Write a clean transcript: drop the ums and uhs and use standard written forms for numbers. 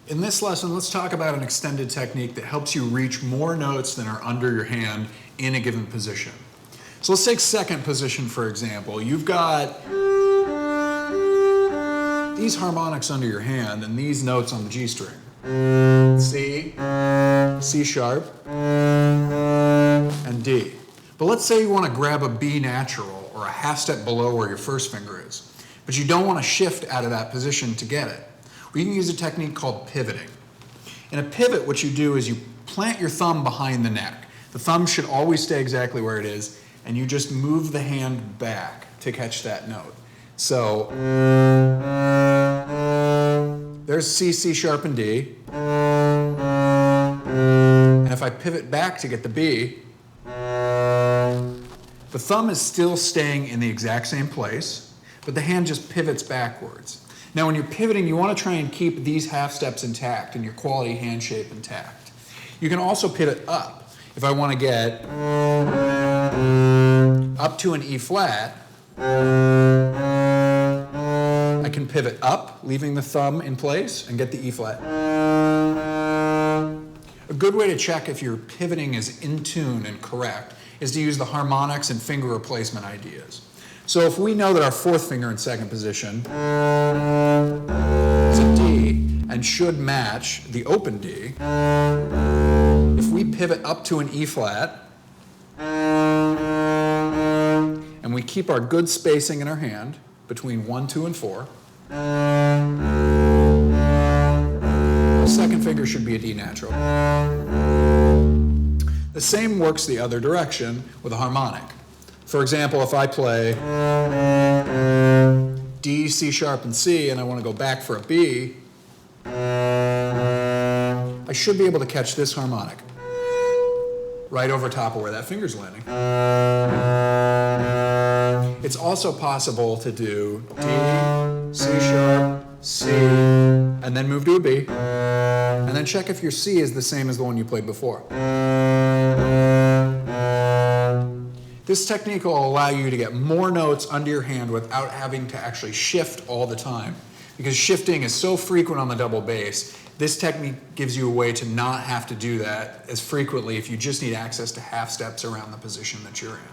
In this lesson, let's talk about an extended technique that helps you reach more notes than are under your hand in a given position. So let's take second position, for example. You've got these harmonics under your hand and these notes on the G string. C, C sharp, and D. But let's say you want to grab a B natural or a half step below where your first finger is, but you don't want to shift out of that position to get it. Well, you can use a technique called pivoting. In a pivot, what you do is you plant your thumb behind the neck. The thumb should always stay exactly where it is, and you just move the hand back to catch that note. So there's C, C sharp, and D. And if I pivot back to get the B, the thumb is still staying in the exact same place, but the hand just pivots backwards. Now when you're pivoting, you want to try and keep these half steps intact and your quality hand shape intact. You can also pivot up. If I want to get up to an E flat, I can pivot up, leaving the thumb in place, and get the E flat. A good way to check if your pivoting is in tune and correct is to use the harmonics and finger replacement ideas. So if we know that our fourth finger in second position is a D and should match the open D, if we pivot up to an E flat and we keep our good spacing in our hand between 1, 2, and 4, the second finger should be a D natural. The same works the other direction with a harmonic. For example, if I play D, C sharp, and C, and I want to go back for a B, I should be able to catch this harmonic right over top of where that finger's landing. It's also possible to do D, C sharp, C, and then move to a B, and then check if your C is the same as the one you played before. This technique will allow you to get more notes under your hand without having to actually shift all the time. Because shifting is so frequent on the double bass, this technique gives you a way to not have to do that as frequently if you just need access to half steps around the position that you're in.